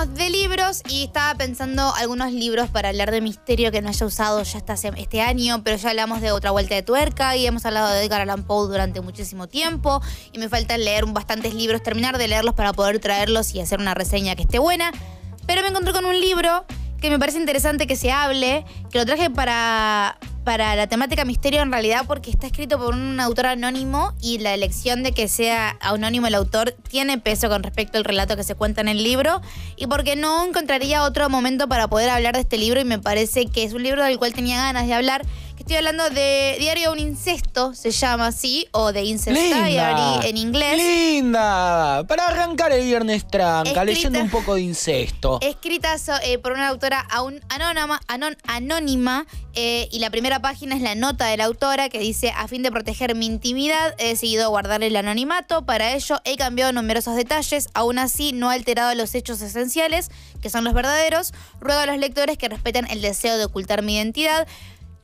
hablamos de libros y estaba pensando algunos libros para hablar de misterio que no haya usado ya este año, pero ya hablamos de Otra Vuelta de Tuerca y hemos hablado de Edgar Allan Poe durante muchísimo tiempo y me faltan leer bastantes libros, terminar de leerlos para poder traerlos y hacer una reseña que esté buena. Pero me encontré con un libro que me parece interesante que se hable, que lo traje para la temática misterio en realidad porque está escrito por un autor anónimo y la elección de que sea anónimo el autor tiene peso con respecto al relato que se cuenta en el libro y porque no encontraría otro momento para poder hablar de este libro y me parece que es un libro del cual tenía ganas de hablar. Que estoy hablando de Diario de un Incesto, se llama así, o de Incest Diary en inglés. ¡Linda! Para arrancar el viernes tranca, leyendo un poco de incesto. Escrita por una autora anónima y la primera página es la nota de la autora que dice: a fin de proteger mi intimidad, he decidido guardar el anonimato. Para ello he cambiado numerosos detalles. Aún así, no he alterado los hechos esenciales, que son los verdaderos. Ruego a los lectores que respeten el deseo de ocultar mi identidad.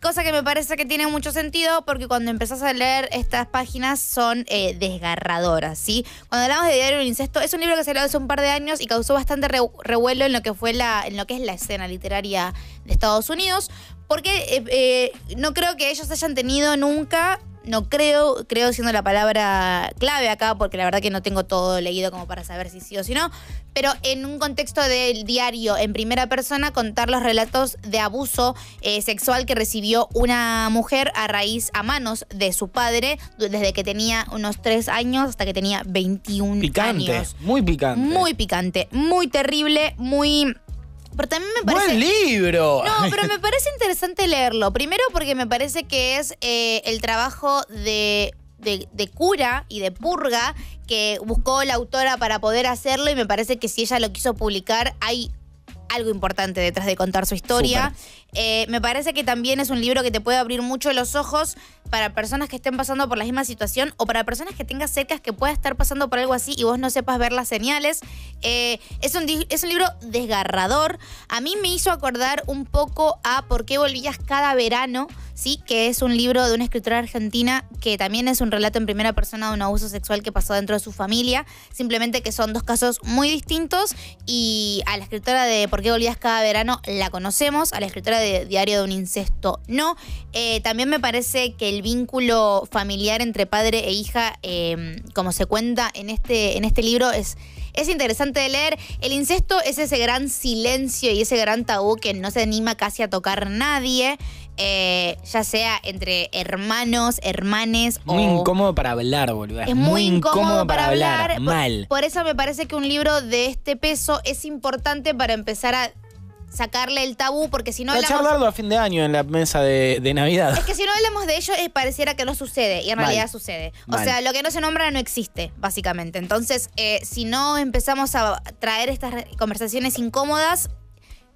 Cosa que me parece que tiene mucho sentido porque cuando empezás a leer estas páginas son desgarradoras, ¿sí? Cuando hablamos de Diario de un Incesto, es un libro que salió hace un par de años y causó bastante revuelo en lo que es la escena literaria de Estados Unidos, porque no creo que ellos hayan tenido nunca... No creo siendo la palabra clave acá, porque la verdad que no tengo todo leído como para saber si sí o si no, pero en un contexto del diario en primera persona, contar los relatos de abuso sexual que recibió una mujer a manos de su padre desde que tenía unos 3 años hasta que tenía 21 años. Muy picante. Muy picante, muy terrible, muy... Pero también me parece... ¡Buen libro! No, pero me parece interesante leerlo. Primero porque me parece que es el trabajo de cura y de purga que buscó la autora para poder hacerlo y me parece que si ella lo quiso publicar hay algo importante detrás de contar su historia. Me parece que también es un libro que te puede abrir mucho los ojos para personas que estén pasando por la misma situación o para personas que tengas cerca que pueda estar pasando por algo así y vos no sepas ver las señales. Es un libro desgarrador. A mí me hizo acordar un poco a ¿Por qué volvías cada verano? Sí, que es un libro de una escritora argentina que también es un relato en primera persona de un abuso sexual que pasó dentro de su familia. Simplemente que son dos casos muy distintos y a la escritora de ¿Por qué volvías cada verano? La conocemos, a la escritora de Diario de un Incesto no. También me parece que el vínculo familiar entre padre e hija, como se cuenta en este libro, es interesante de leer. El incesto es ese gran silencio y ese gran tabú que no se anima casi a tocar nadie, ya sea entre hermanos, hermanes muy incómodo para hablar, boludo. Es muy incómodo para hablar. Mal. Por eso me parece que un libro de este peso es importante para empezar a sacarle el tabú, porque si no hablamos... charlarlo a fin de año en la mesa de Navidad. Es que si no hablamos de ello, pareciera que no sucede, y en realidad sucede. O sea, lo que no se nombra no existe, básicamente. Entonces, si no empezamos a traer estas conversaciones incómodas,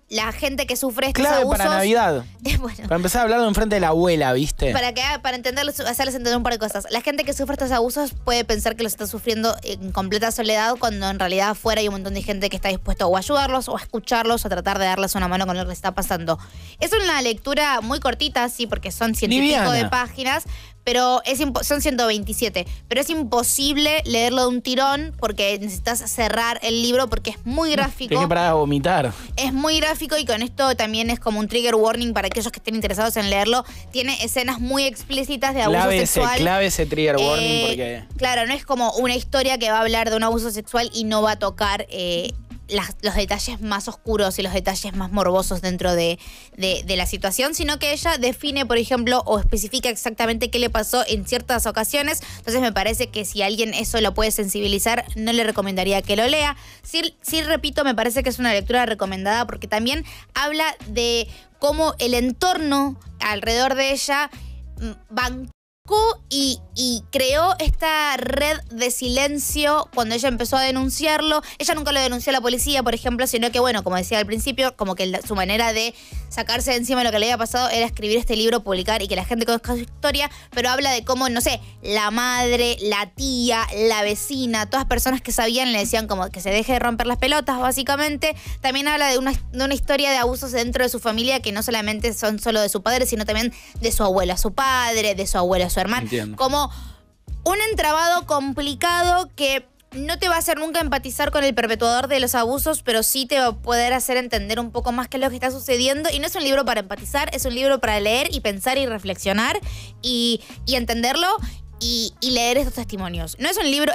la gente que sufre estos abusos... Clave para Navidad. Bueno, para empezar a hablarlo enfrente de la abuela, ¿viste? Para entenderlo, hacerles entender un par de cosas. La gente que sufre estos abusos puede pensar que los está sufriendo en completa soledad, cuando en realidad afuera hay un montón de gente que está dispuesto o a ayudarlos o a escucharlos o a tratar de darles una mano con lo que les está pasando. Es una lectura muy cortita, sí, porque son 100 y pico de páginas, pero son 127. Pero es imposible leerlo de un tirón porque necesitas cerrar el libro porque es muy gráfico. Tienes que parar a vomitar. Es muy gráfico y con esto también es como un trigger warning para aquellos que estén interesados en leerlo. Tiene escenas muy explícitas de abuso sexual. Clave ese trigger warning porque... Claro, no es como una historia que va a hablar de un abuso sexual y no va a tocar... los detalles más oscuros y los detalles más morbosos dentro de la situación, sino que ella define, por ejemplo, o especifica exactamente qué le pasó en ciertas ocasiones. Entonces me parece que si alguien eso lo puede sensibilizar, no le recomendaría que lo lea. Sí, repito, me parece que es una lectura recomendada porque también habla de cómo el entorno alrededor de ella bancó y creó esta red de silencio cuando ella empezó a denunciarlo. Ella nunca lo denunció a la policía, por ejemplo, sino que, bueno, como decía al principio, como que su manera de sacarse de encima lo que le había pasado era escribir este libro, publicar y que la gente conozca su historia, pero habla de cómo, no sé, la madre, la tía, la vecina, todas personas que sabían le decían como que se deje de romper las pelotas, básicamente. También habla de una historia de abusos dentro de su familia que no solamente son solo de su padre, sino también de su abuela a su padre, de su abuela a su hermano. Entiendo. Como un entrabado complicado que no te va a hacer nunca empatizar con el perpetuador de los abusos, pero sí te va a poder hacer entender un poco más qué es lo que está sucediendo. Y no es un libro para empatizar, es un libro para leer y pensar y reflexionar y entenderlo. Y leer estos testimonios. No es un libro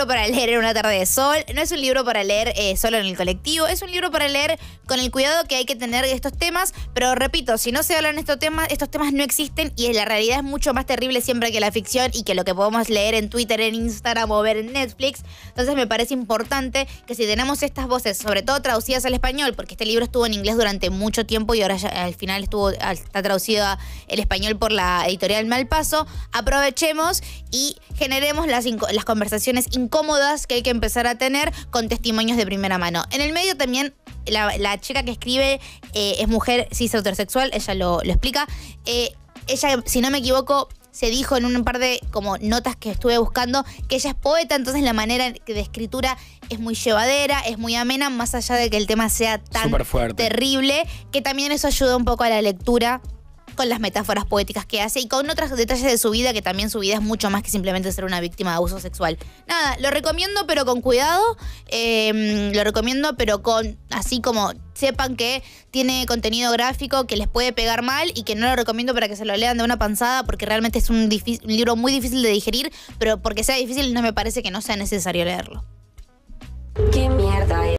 para leer en una tarde de sol, no es un libro para leer solo en el colectivo, es un libro para leer con el cuidado que hay que tener de estos temas, pero repito, si no se hablan estos temas no existen y la realidad es mucho más terrible siempre que la ficción y que lo que podemos leer en Twitter, en Instagram o ver en Netflix. Entonces me parece importante que si tenemos estas voces, sobre todo traducidas al español, porque este libro estuvo en inglés durante mucho tiempo y ahora ya al final está traducido al español por la editorial Malpaso, aprovechemos y generemos las conversaciones incómodas que hay que empezar a tener con testimonios de primera mano. En el medio también la chica que escribe es mujer cis heterosexual, ella lo explica. Ella, si no me equivoco, se dijo en un par de como notas que estuve buscando que ella es poeta, entonces la manera de escritura es muy llevadera, es muy amena, más allá de que el tema sea tan terrible, que también eso ayuda un poco a la lectura con las metáforas poéticas que hace y con otros detalles de su vida, que también su vida es mucho más que simplemente ser una víctima de abuso sexual. Nada, lo recomiendo pero con cuidado, lo recomiendo pero así como sepan que tiene contenido gráfico que les puede pegar mal y que no lo recomiendo para que se lo lean de una panzada porque realmente es un libro muy difícil de digerir, pero porque sea difícil no me parece que no sea necesario leerlo. ¿Qué mierda es?